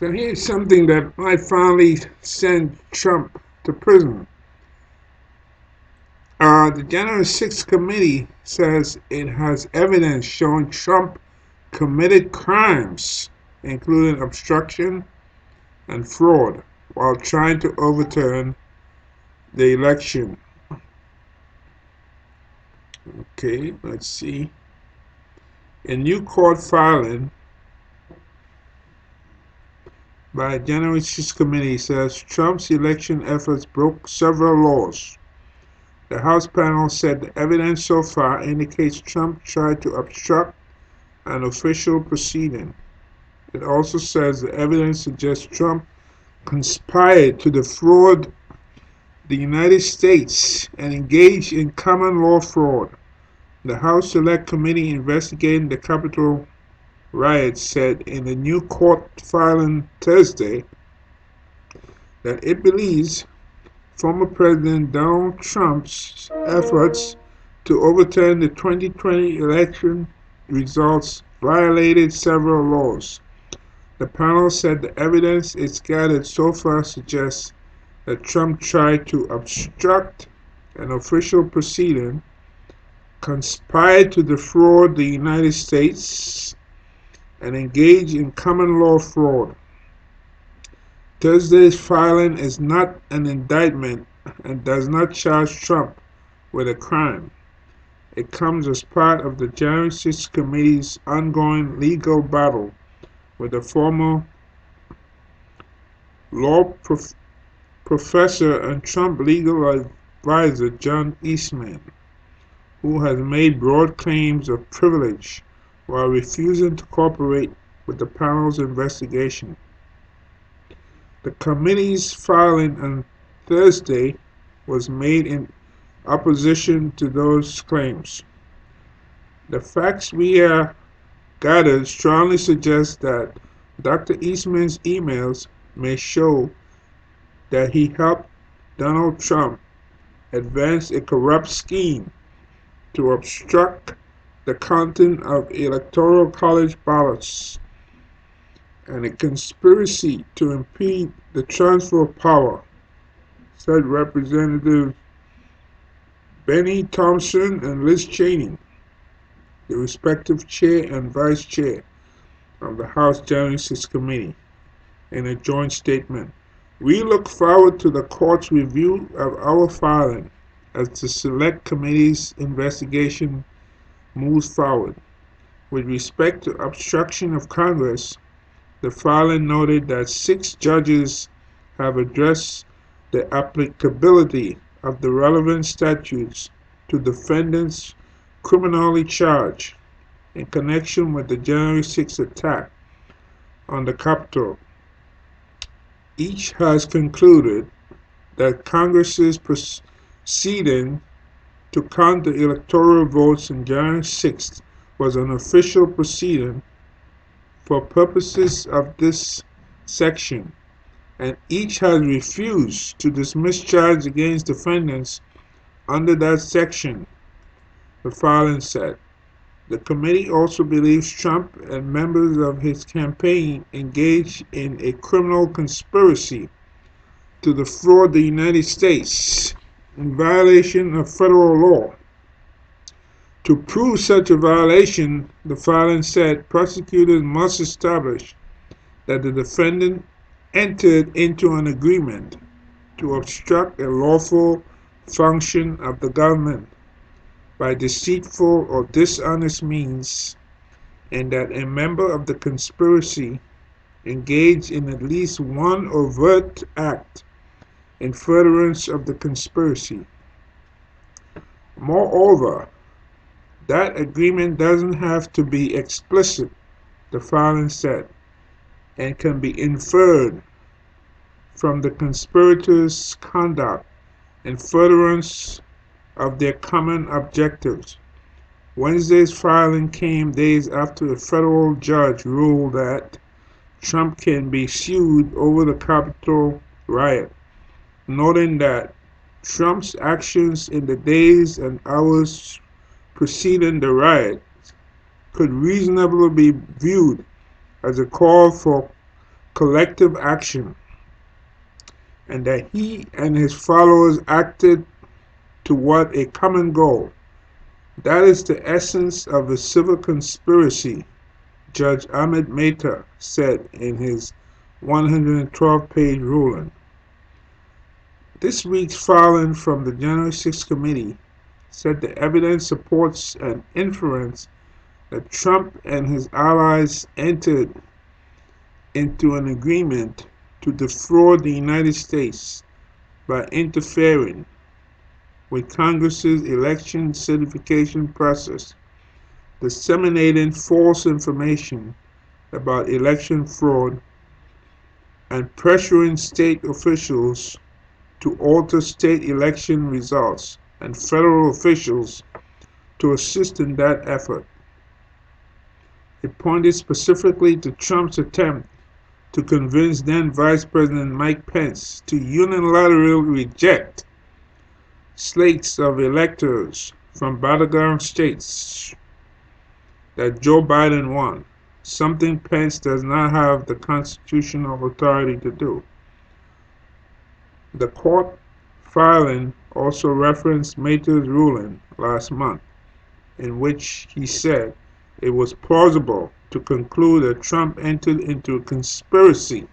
So here's something that might finally send Trump to prison. The January 6th committee says it has evidence showing Trump committed crimes, including obstruction and fraud, while trying to overturn the election. Okay, let's see. A new court filing by January 6th committee says Trump's election efforts broke several laws. The House panel said the evidence so far indicates Trump tried to obstruct an official proceeding. It also says the evidence suggests Trump conspired to defraud the United States and engaged in common law fraud. The House Select Committee investigating the Capitol riots said in a new court filing Thursday that it believes former President Donald Trump's efforts to overturn the 2020 election results violated several laws. The panel said the evidence it's gathered so far suggests that Trump tried to obstruct an official proceeding, conspired to defraud the United States, and engage in common law fraud. Thursday's filing is not an indictment and does not charge Trump with a crime. It comes as part of the January 6th committee's ongoing legal battle with the former law professor and Trump legal advisor John Eastman, who has made broad claims of privilege while refusing to cooperate with the panel's investigation. The committee's filing on Thursday was made in opposition to those claims. The facts we have gathered strongly suggest that Dr. Eastman's emails may show that he helped Donald Trump advance a corrupt scheme to obstruct the counting of electoral college ballots and a conspiracy to impede the transfer of power, said Representatives Benny Thompson and Liz Cheney, the respective chair and vice chair of the House January 6th Committee, in a joint statement. We look forward to the court's review of our filing as the Select Committee's investigation moves forward. With respect to obstruction of Congress, the filing noted that 6 judges have addressed the applicability of the relevant statutes to defendants criminally charged in connection with the January 6th attack on the Capitol. Each has concluded that Congress's proceeding to count the electoral votes on January 6th was an official proceeding for purposes of this section, and each has refused to dismiss charges against defendants under that section, the filing said. The committee also believes Trump and members of his campaign engaged in a criminal conspiracy to defraud the United States in violation of federal law. To prove such a violation, the filing said prosecutors must establish that the defendant entered into an agreement to obstruct a lawful function of the government by deceitful or dishonest means, and that a member of the conspiracy engaged in at least one overt act in furtherance of the conspiracy. Moreover, that agreement doesn't have to be explicit, the filing said, and can be inferred from the conspirators' conduct in furtherance of their common objectives. Wednesday's filing came days after a federal judge ruled that Trump can be sued over the Capitol riot, noting that Trump's actions in the days and hours preceding the riot could reasonably be viewed as a call for collective action, and that he and his followers acted toward a common goal. That is the essence of a civil conspiracy, Judge Ahmed Mehta said in his 112-page ruling. This week's filing from the January 6th committee said the evidence supports an inference that Trump and his allies entered into an agreement to defraud the United States by interfering with Congress's election certification process, disseminating false information about election fraud, and pressuring state officials to alter state election results and federal officials to assist in that effort. It pointed specifically to Trump's attempt to convince then Vice President Mike Pence to unilaterally reject slates of electors from battleground states that Joe Biden won, something Pence does not have the constitutional authority to do. The court filing also referenced Mehta's ruling last month, in which he said it was plausible to conclude that Trump entered into a conspiracy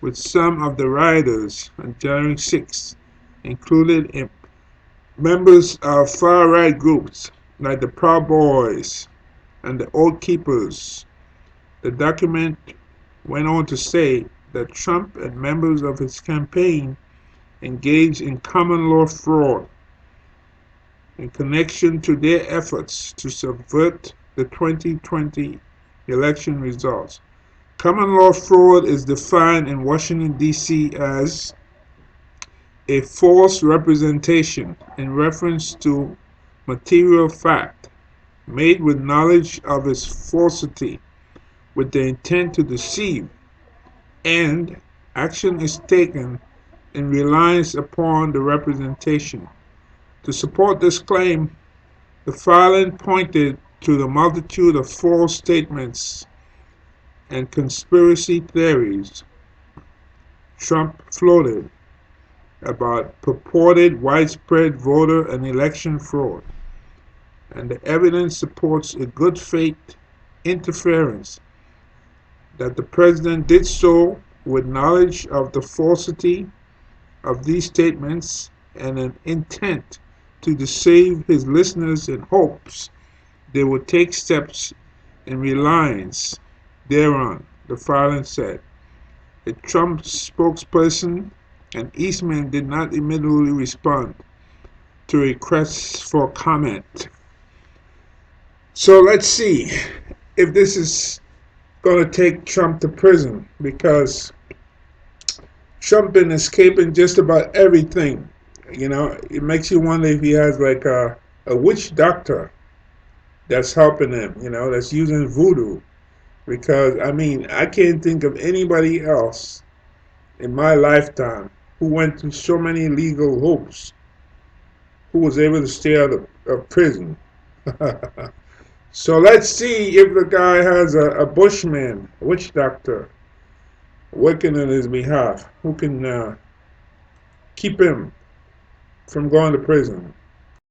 with some of the rioters on January 6th, including members of far-right groups like the Proud Boys and the Oath Keepers. The document went on to say that Trump and members of his campaign engaged in common law fraud in connection to their efforts to subvert the 2020 election results. Common law fraud is defined in Washington, D.C. as a false representation in reference to material fact made with knowledge of its falsity with the intent to deceive, and action is taken in reliance upon the representation. To support this claim, the filing pointed to the multitude of false statements and conspiracy theories Trump floated about purported widespread voter and election fraud, and the evidence supports a good faith interference that the president did so with knowledge of the falsity of these statements and an intent to deceive his listeners in hopes they would take steps in reliance thereon, the filing said. A Trump spokesperson and Eastman did not immediately respond to requests for comment. So let's see if this is going to take Trump to prison, because Trump been escaping just about everything. You know, it makes you wonder if he has like a witch doctor that's helping him, that's using voodoo. Because, I mean, I can't think of anybody else in my lifetime who went through so many legal hoops who was able to stay out of prison. So let's see if the guy has a bushman, a witch doctor, working on his behalf, who can keep him from going to prison.